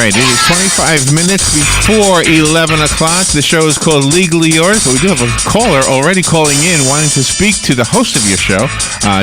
right, it is 25 minutes before 11 o'clock. The show is called Legally Yours, but we do have a caller already calling in wanting to speak to the host of your show.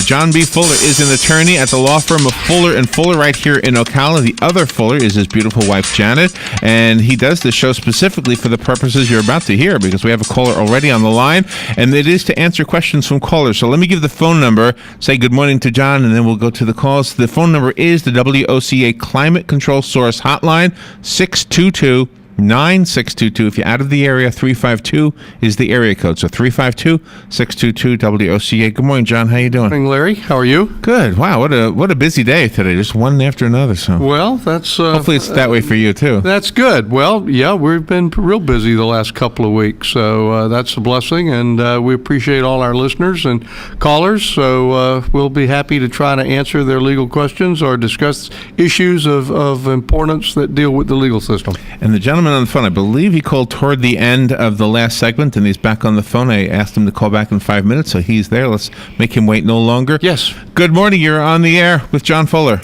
John B. Fuller is an attorney at the law firm of Fuller & Fuller right here in Ocala. The other Fuller is his beautiful wife, Janet, and he does the show specifically for the purposes you're about to hear because we have a caller already on the line, and it is to answer questions from callers. So let me give the phone number, say good morning to John, and then we'll go to the calls. The phone number is the WOCA Climate Control Source Hotline, 622-9622. If you're out of the area, 352 is the area code. So 352-622-WOCA. Good morning, John. How you doing? Good morning, Larry. How are you? Good. Wow, what a busy day today. Just one after another. So well, that's hopefully it's that way for you too. That's good. Well, yeah, we've been real busy the last couple of weeks, so that's a blessing, and we appreciate all our listeners and callers. So we'll be happy to try to answer their legal questions or discuss issues of importance that deal with the legal system. And the gentleman on the phone, I believe he called toward the end of the last segment, and he's back on the phone. I asked him to call back in 5 minutes, so he's there. Let's make him wait no longer. Yes. Good morning. You're on the air with John Fuller.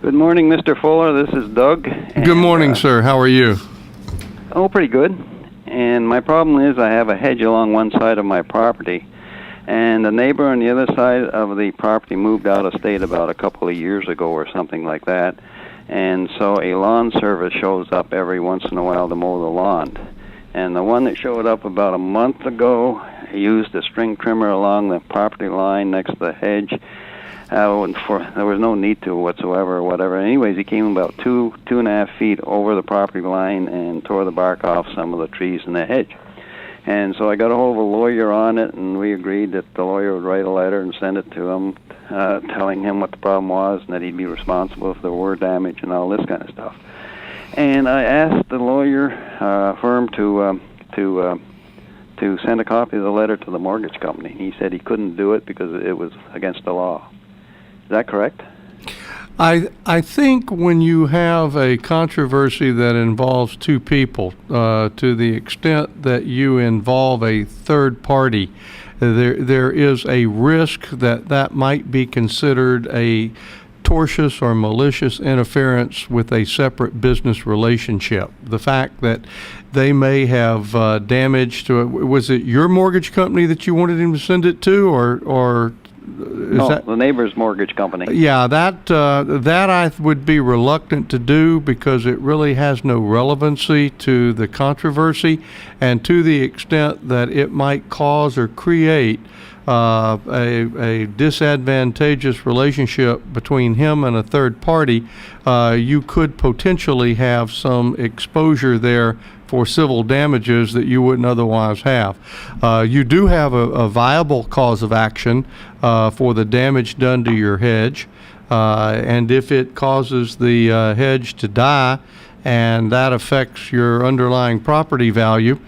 Good morning, Mr. Fuller. This is Doug. Good morning, sir. How are you? Oh, pretty good. And my problem is I have a hedge along one side of my property, and the neighbor on the other side of the property moved out of state about a couple of years ago or something like that. And so a lawn service shows up every once in a while to mow the lawn. And the one that showed up about a month ago used a string trimmer along the property line next to the hedge. There was no need to whatsoever or whatever. Anyways, he came about 2.5 feet over the property line and tore the bark off some of the trees in the hedge. And so I got a hold of a lawyer on it, and we agreed that the lawyer would write a letter and send it to him, telling him what the problem was and that he'd be responsible if there were damage and all this kind of stuff. And I asked the lawyer firm to send a copy of the letter to the mortgage company. He said he couldn't do it because it was against the law. Is that correct? I think when you have a controversy that involves two people, to the extent that you involve a third party, there is a risk that might be considered a tortious or malicious interference with a separate business relationship. The fact that they may have damaged to it. Was it your mortgage company that you wanted him to send it to, or No, the neighbor's mortgage company. Yeah, that I would be reluctant to do because it really has no relevancy to the controversy, and to the extent that it might cause or create a disadvantageous relationship between him and a third party, you could potentially have some exposure there for civil damages that you wouldn't otherwise have. You do have a viable cause of action for the damage done to your hedge, and if it causes the hedge to die and that affects your underlying property value,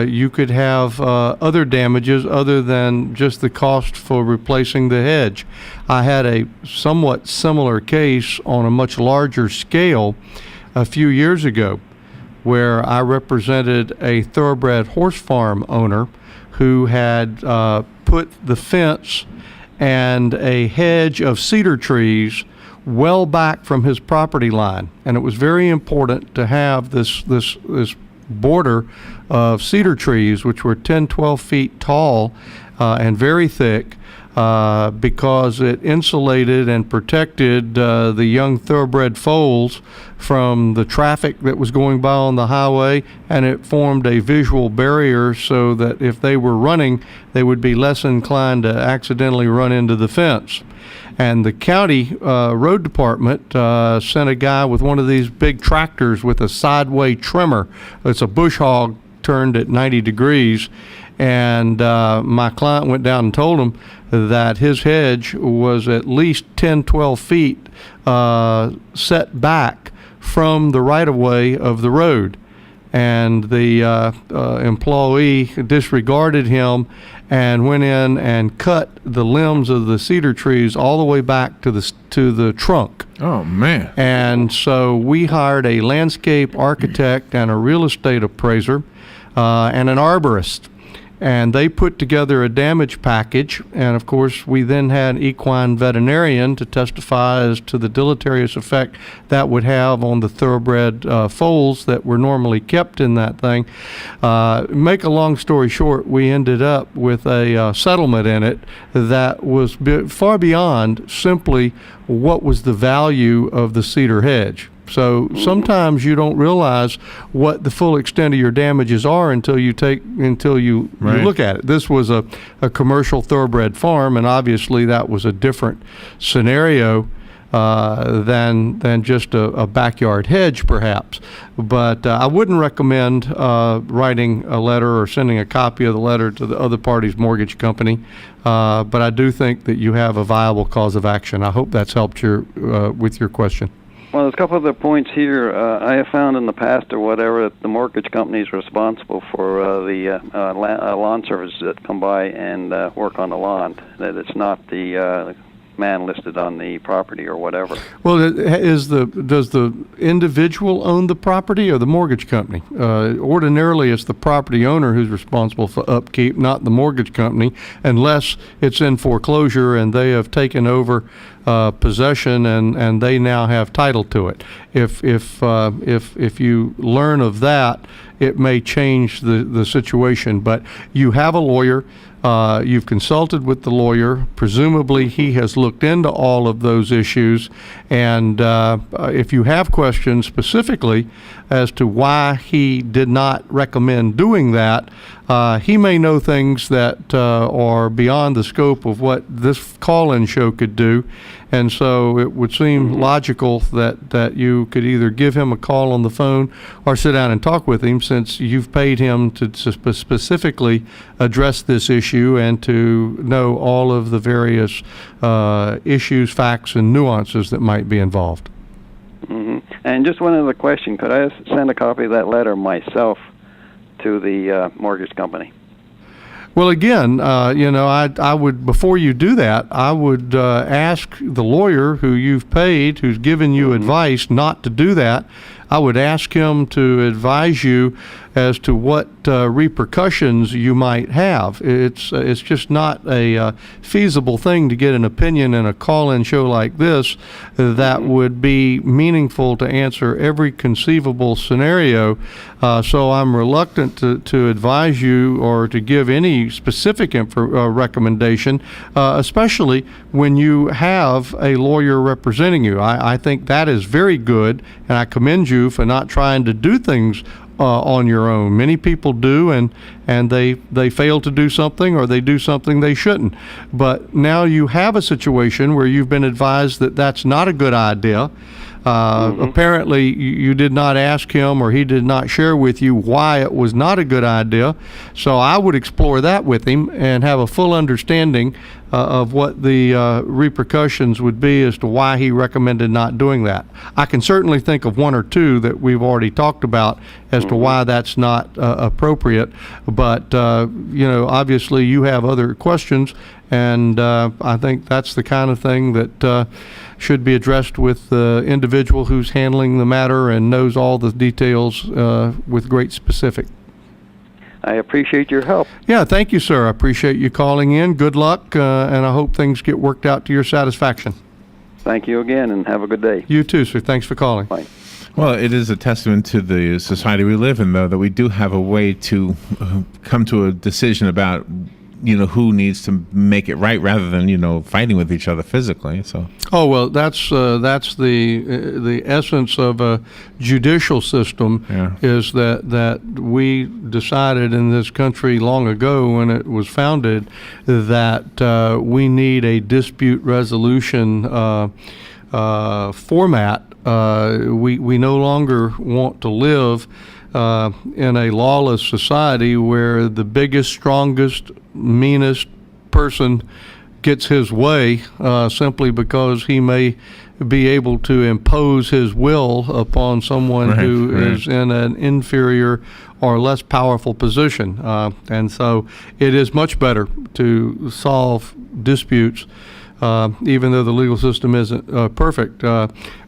you could have other damages other than just the cost for replacing the hedge. I had a somewhat similar case on a much larger scale a few years ago, where I represented a thoroughbred horse farm owner who had put the fence and a hedge of cedar trees well back from his property line. And it was very important to have this border of cedar trees, which were 10, 12 feet tall and very thick, because it insulated and protected the young thoroughbred foals from the traffic that was going by on the highway, and it formed a visual barrier so that if they were running, they would be less inclined to accidentally run into the fence. And the county road department sent a guy with one of these big tractors with a sideway trimmer. It's a bush hog turned at 90 degrees. And my client went down and told him that his hedge was at least 10, 12 feet set back from the right-of-way of the road. And the employee disregarded him and went in and cut the limbs of the cedar trees all the way back to the trunk. Oh, man. And so we hired a landscape architect and a real estate appraiser and an arborist. and they put together a damage package. And of course, we then had an equine veterinarian to testify as to the deleterious effect that would have on the thoroughbred foals that were normally kept in that thing. Make a long story short, we ended up with a settlement in it that was far beyond simply what was the value of the cedar hedge. So sometimes you don't realize what the full extent of your damages are until you look at it. This was a commercial thoroughbred farm, and obviously that was a different scenario than just a backyard hedge, perhaps. But I wouldn't recommend writing a letter or sending a copy of the letter to the other party's mortgage company. But I do think that you have a viable cause of action. I hope that's helped with your question. Well, there's a couple other points here. I have found in the past or whatever that the mortgage company is responsible for the lawn services that come by and work on the lawn, that it's not the man listed on the property or whatever. Well, does the individual own the property or the mortgage company? Ordinarily, it's the property owner who's responsible for upkeep, not the mortgage company, unless it's in foreclosure and they have taken over possession and they now have title to it. If you learn of that, it may change the situation. But you have a lawyer. You've consulted with the lawyer. Presumably, he has looked into all of those issues. And if you have questions specifically as to why he did not recommend doing that, he may know things that are beyond the scope of what this call-in show could do. And so it would seem logical that you could either give him a call on the phone or sit down and talk with him, since you've paid him to specifically address this issue and to know all of the various issues, facts, and nuances that might be involved. Mm-hmm. And just one other question. Could I send a copy of that letter myself to the mortgage company? Well, again, I would, before you do that, I would ask the lawyer who you've paid, who's given you advice not to do that. I would ask him to advise you as to what repercussions you might have. It's just not a feasible thing to get an opinion in a call-in show like this that would be meaningful to answer every conceivable scenario. So I'm reluctant to advise you or to give any specific recommendation, especially when you have a lawyer representing you. I think that is very good, and I commend you for not trying to do things on your own. Many people do, and they fail to do something, or they do something they shouldn't. But now you have a situation where you've been advised that that's not a good idea. Apparently you did not ask him, or he did not share with you why it was not a good idea. So I would explore that with him and have a full understanding of what the repercussions would be as to why he recommended not doing that. I can certainly think of one or two that we've already talked about as to why that's not appropriate. But obviously you have other questions, and I think that's the kind of thing that should be addressed with the individual who's handling the matter and knows all the details with great specific. I appreciate your help. Yeah, thank you, sir. I appreciate you calling in. Good luck, and I hope things get worked out to your satisfaction. Thank you again, and have a good day. You too, sir. Thanks for calling. Bye. Well, it is a testament to the society we live in, though, that we do have a way to come to a decision about who needs to make it right, rather than fighting with each other physically. So that's the essence of a judicial system. Yeah. Is that we decided in this country long ago, when it was founded, that we need a dispute resolution format. We no longer want to live in a lawless society where the biggest, strongest, meanest person gets his way simply because he may be able to impose his will upon someone who is in an inferior or less powerful position. And so it is much better to solve disputes even though the legal system isn't perfect.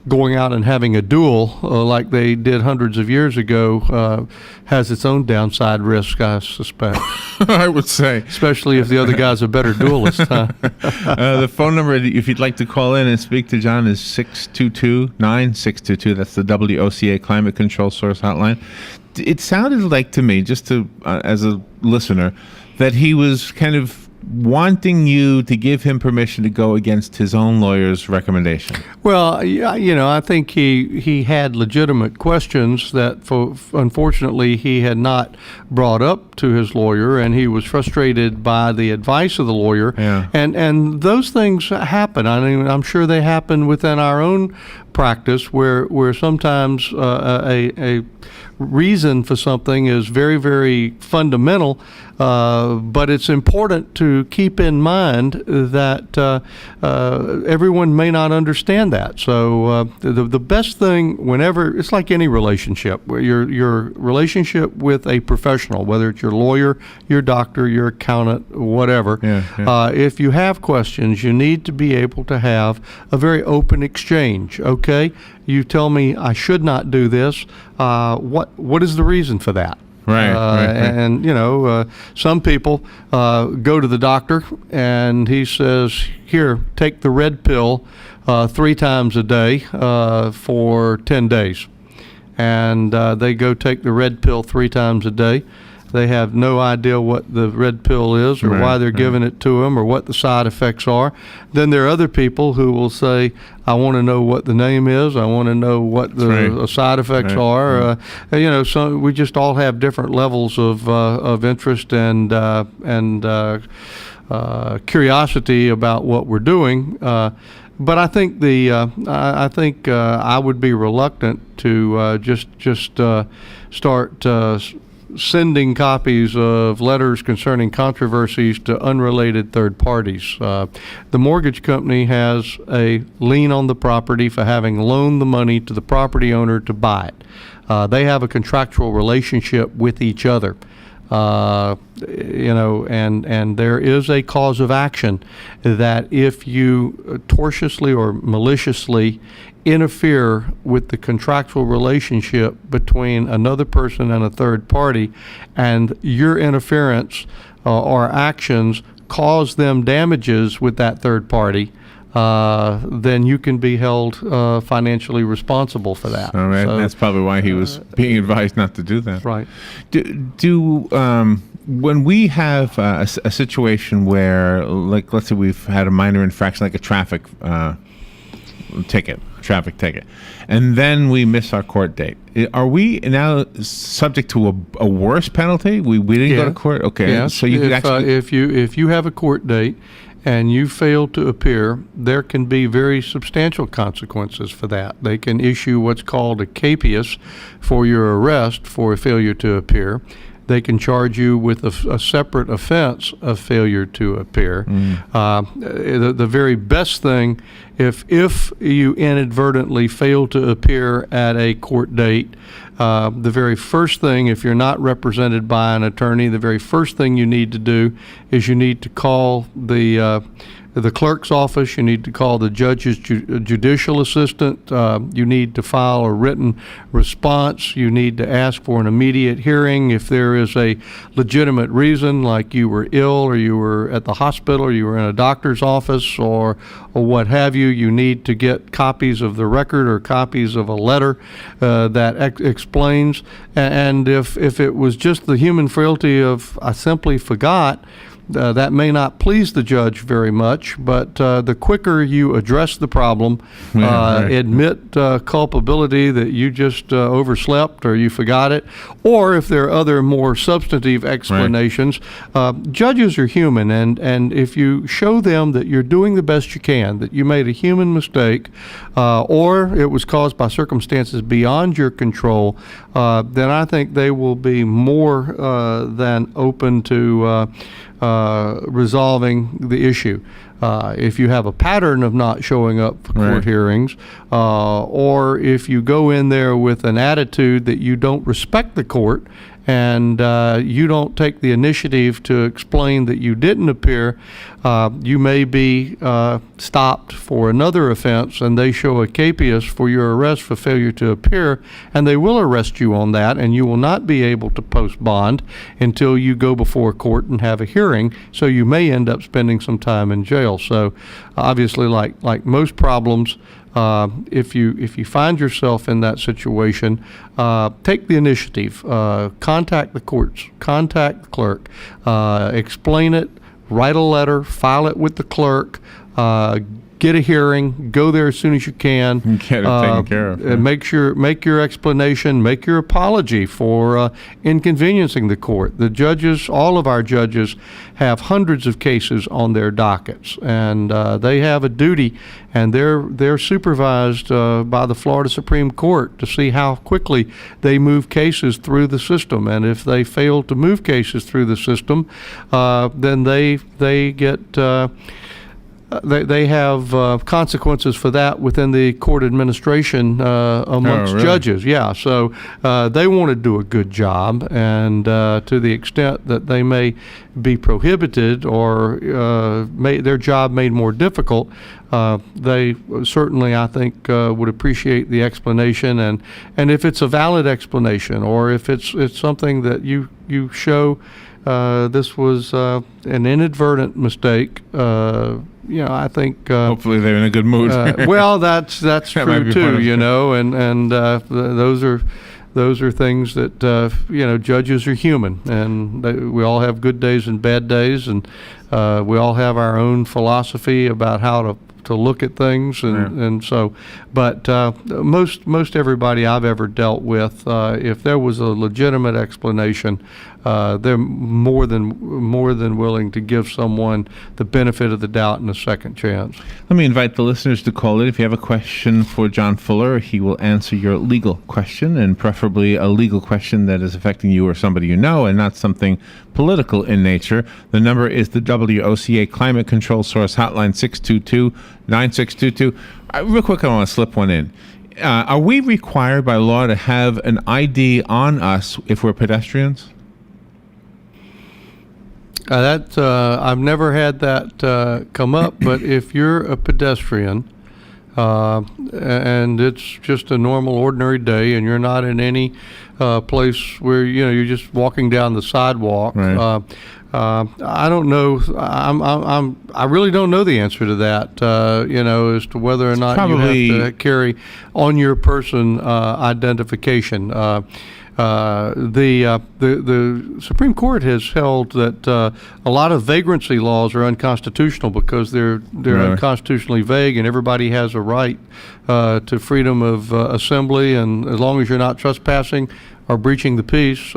Going out and having a duel like they did hundreds of years ago has its own downside risk, I suspect. I would say. Especially if the other guy's a better duelist. The phone number, if you'd like to call in and speak to John, is 622-9622. That's the WOCA Climate Control Source Hotline. It sounded like to me, just to as a listener, that he was kind of wanting you to give him permission to go against his own lawyer's recommendation. Well, yeah, I think he had legitimate questions that, unfortunately, he had not brought up to his lawyer, and he was frustrated by the advice of the lawyer. Yeah. And those things happen. I mean, I'm sure they happen within our own practice, where sometimes a reason for something is very, very fundamental, but it's important to keep in mind that everyone may not understand that. So the best thing, whenever, it's like any relationship, where your relationship with a professional, whether it's your lawyer, your doctor, your accountant, whatever, if you have questions, you need to be able to have a very open exchange. Okay, you tell me I should not do this. What is the reason for that? Right. And some people go to the doctor and he says, "Here, take the red pill 3 times a day for 10 days." And they go take the red pill 3 times a day. They have no idea what the red pill is or why they're giving it to them or what the side effects are. Then there are other people who will say, "I want to know what the name is. I want to know what the side effects are." So we just all have different levels of interest and curiosity about what we're doing. But I think I would be reluctant to just start sending copies of letters concerning controversies to unrelated third parties. The mortgage company has a lien on the property for having loaned the money to the property owner to buy it. They have a contractual relationship with each other. And there is a cause of action that if you tortiously or maliciously interfere with the contractual relationship between another person and a third party, and your interference or actions cause them damages with that third party, then you can be held financially responsible for that. So that's probably why he was being advised not to do that. Right. When we have a situation where, like, let's say we've had a minor infraction, like a traffic ticket, and then we miss our court date, are we now subject to a worse penalty? We didn't go to court? Okay. Yes. So you could actually... if you have a court date and you fail to appear, there can be very substantial consequences for that. They can issue what's called a capias for your arrest for failure to appear. They can charge you with a separate offense of failure to appear. The very best thing, if you inadvertently fail to appear at a court date, the very first thing, if you're not represented by an attorney, the very first thing you need to do is you need to call the clerk's office. You need to call the judge's judicial assistant. You need to file a written response. You need to ask for an immediate hearing if there is a legitimate reason, like you were ill or you were at the hospital or you were in a doctor's office or what have you. You need to get copies of the record or copies of a letter that explains. And if it was just the human frailty of "I simply forgot," that may not please the judge very much, but the quicker you address the problem, admit culpability that you just overslept or you forgot it, or if there are other more substantive explanations, judges are human, and if you show them that you're doing the best you can, that you made a human mistake, or it was caused by circumstances beyond your control, then I think they will be more than open to resolving the issue. If you have a pattern of not showing up for court hearings, or if you go in there with an attitude that you don't respect the court and you don't take the initiative to explain that you didn't appear, you may be stopped for another offense, and they show a capias for your arrest for failure to appear, and they will arrest you on that, and you will not be able to post bond until you go before court and have a hearing. So you may end up spending some time in jail. So obviously, like most problems, if you find yourself in that situation, take the initiative. Contact the courts. Contact the clerk. Explain it. Write a letter. File it with the clerk. Get a hearing. Go there as soon as you can. Get it taken care of. And make your explanation. Make your apology for inconveniencing the court. The judges, all of our judges, have hundreds of cases on their dockets, and they have a duty, and they're supervised by the Florida Supreme Court to see how quickly they move cases through the system. And if they fail to move cases through the system, then they get. They have consequences for that within the court administration amongst judges. Yeah, so they want to do a good job, and to the extent that they may be prohibited or their job made more difficult, they certainly, I think, would appreciate the explanation, and if it's a valid explanation, or if it's something that you show this was an inadvertent mistake. I think hopefully they're in a good mood. Well, that's true too. And those are things that judges are human, and we all have good days and bad days, and we all have our own philosophy about how to look at things, and so, but most everybody I've ever dealt with, if there was a legitimate explanation, they're more than willing to give someone the benefit of the doubt and a second chance. Let me invite the listeners to call in. If you have a question for John Fuller, he will answer your legal question, and preferably a legal question that is affecting you or somebody you know, and not something political in nature. The number is the WOCA Climate Control Source Hotline, 622-9622. Real quick, I want to slip one in. Are we required by law to have an ID on us if we're pedestrians? I've never had that come up, but if you're a pedestrian and it's just a normal, ordinary day, and you're not in any place where you're just walking down the sidewalk, right. I don't know. I really don't know the answer to that. As to whether or not you have to carry on your person identification. The Supreme Court has held that a lot of vagrancy laws are unconstitutional because they're unconstitutionally vague, and everybody has a right to freedom of assembly, and as long as you're not trespassing or breaching the peace,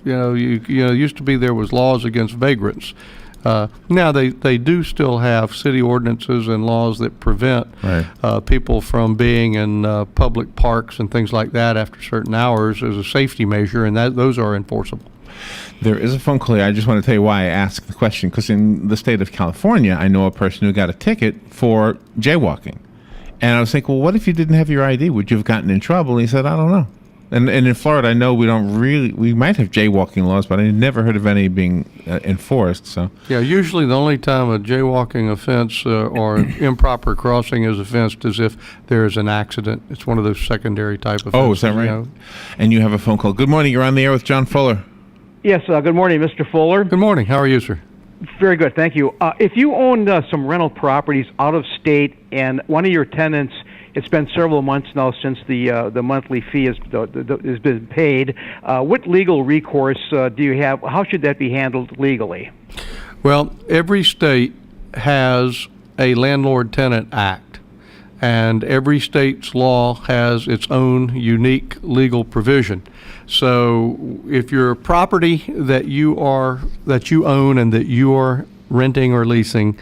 used to be there was laws against vagrants. Now they do still have city ordinances and laws that prevent people from being in public parks and things like that after certain hours as a safety measure, and those are enforceable. There is a phone call here. I just want to tell you why I asked the question, because in the state of California, I know a person who got a ticket for jaywalking. And I was thinking, well, what if you didn't have your ID? Would you have gotten in trouble? And he said, I don't know. And in Florida, I know we might have jaywalking laws, but I never heard of any being enforced. So yeah, usually the only time a jaywalking offense or improper crossing is offensed is if there is an accident. It's one of those secondary type offenses. Oh, is that right? And you have a phone call. Good morning. You're on the air with John Fuller. Yes, good morning, Mr. Fuller. Good morning. How are you, sir? Very good, thank you. If you own some rental properties out of state and one of your tenants, it's been several months now since the monthly fee has been paid, what legal recourse do you have? How should that be handled legally? Well, every state has a Landlord-Tenant Act, and every state's law has its own unique legal provision. So if your property that you own and that you are renting or leasing,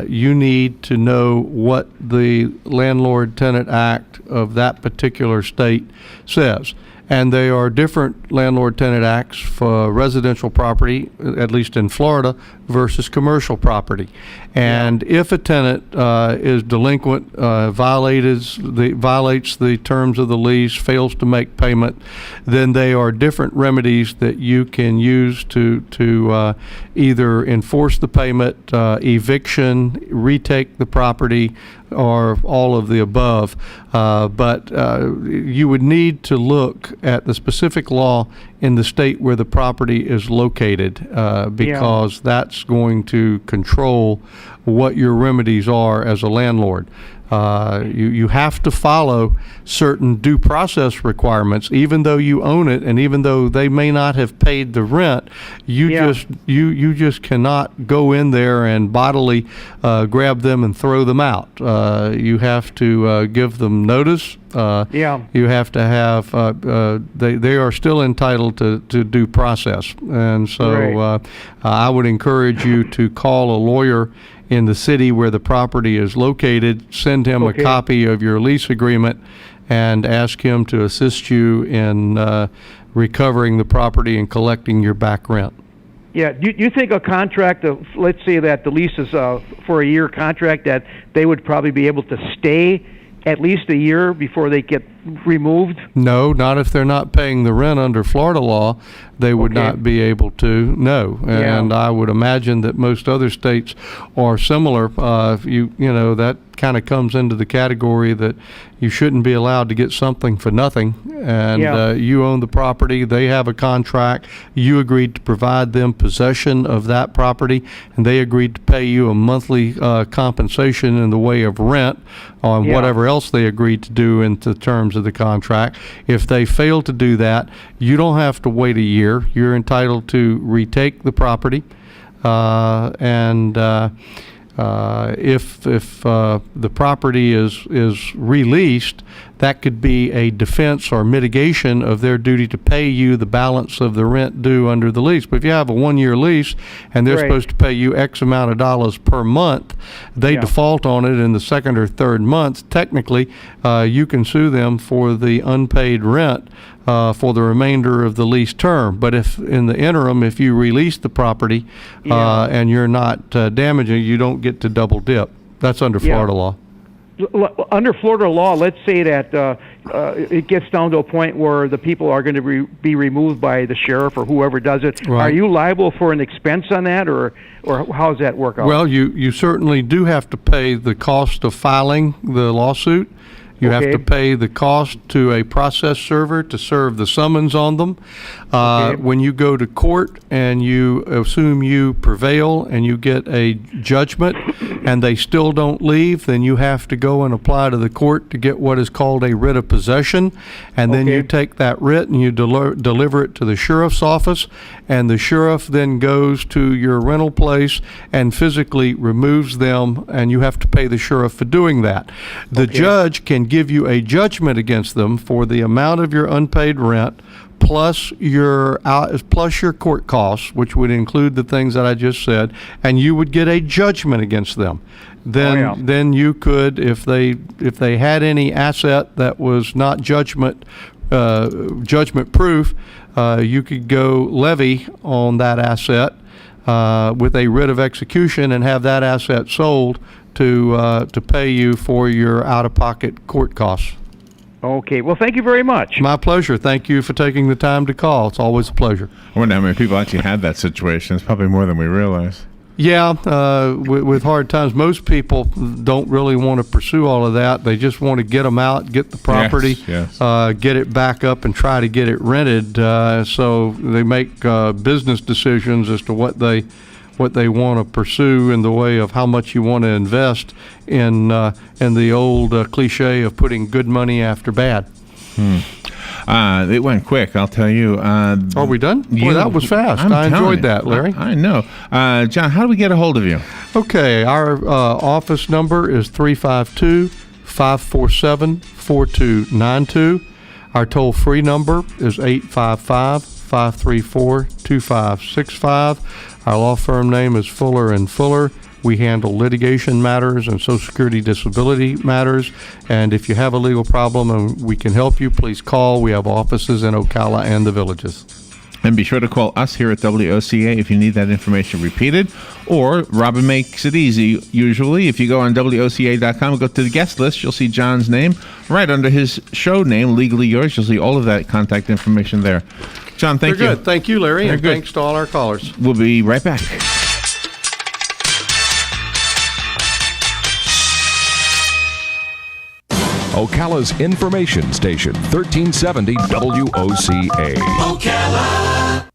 you need to know what the Landlord-Tenant Act of that particular state says. And there are different landlord-tenant acts for residential property, at least in Florida, versus commercial property. And if a tenant is delinquent, violates the terms of the lease, fails to make payment, then there are different remedies that you can use to either enforce the payment, eviction, retake the property, or all of the above. But you would need to look at the specific law in the state where the property is located, because that's going to control what your remedies are as a landlord. You have to follow certain due process requirements, even though you own it, and even though they may not have paid the rent. You just cannot go in there and bodily grab them and throw them out. You have to give them notice. You have to have. They are still entitled to due process, and so I would encourage you to call a lawyer in the city where the property is located, send him a copy of your lease agreement, and ask him to assist you in recovering the property and collecting your back rent. Yeah, do you think a contract of, let's say that the lease is for a year contract, that they would probably be able to stay at least a year before they get removed? No, not if they're not paying the rent under Florida law. They would not be able to, no. And I would imagine that most other states are similar. You know, that kind of comes into the category that you shouldn't be allowed to get something for nothing. And you own the property, they have a contract, you agreed to provide them possession of that property, and they agreed to pay you a monthly compensation in the way of rent on whatever else they agreed to do in the terms of the contract. If they fail to do that, you don't have to wait a year. You're entitled to retake the property, if the property is released, that could be a defense or mitigation of their duty to pay you the balance of the rent due under the lease. But if you have a one-year lease and they're supposed to pay you X amount of dollars per month, they default on it in the second or third month, technically you can sue them for the unpaid rent for the remainder of the lease term. But if in the interim, if you release the property and you're not damaging, you don't get to double dip. That's under Florida law. Under Florida law, let's say that it gets down to a point where the people are going to be removed by the sheriff or whoever does it. Are you liable for an expense on that, or how does that work out? Well, you certainly do have to pay the cost of filing the lawsuit. You have to pay the cost to a process server to serve the summons on them. When you go to court and you assume you prevail and you get a judgment and they still don't leave, then you have to go and apply to the court to get what is called a writ of possession. And then you take that writ and you deliver it to the sheriff's office, and the sheriff then goes to your rental place and physically removes them, and you have to pay the sheriff for doing that. The judge can give you a judgment against them for the amount of your unpaid rent plus your court costs, which would include the things that I just said, and you would get a judgment against them. Then you could, if they had any asset that was not judgment proof, you could go levy on that asset with a writ of execution and have that asset sold to pay you for your out-of-pocket court costs. Okay. Well, thank you very much. My pleasure. Thank you for taking the time to call. It's always a pleasure. I wonder how many people actually had that situation. It's probably more than we realize. Yeah, with hard times, most people don't really want to pursue all of that. They just want to get them out, get the property, get it back up, and try to get it rented. So they make business decisions as to what they want to pursue in the way of how much you want to invest in the old cliche of putting good money after bad. It went quick, I'll tell you. Are we done? Boy, that was fast. I enjoyed that, Larry. I know. John, how do we get a hold of you? Okay, our office number is 352-547-4292. Our toll-free number is 855-534-2565. Our law firm name is Fuller & Fuller. We handle litigation matters and Social Security disability matters. And if you have a legal problem and we can help you, please call. We have offices in Ocala and the Villages. And be sure to call us here at WOCA if you need that information repeated. Or Robin makes it easy. Usually, if you go on WOCA.com and go to the guest list, you'll see John's name right under his show name, Legally Yours. You'll see all of that contact information there. John, thank you. Good. Thank you, Larry, and good. thanks to all our callers. We'll be right back. Ocala's information station, 1370 WOCA. Ocala.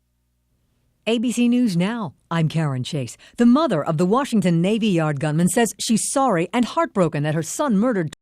ABC News Now. I'm Karen Chase. The mother of the Washington Navy Yard gunman says she's sorry and heartbroken that her son murdered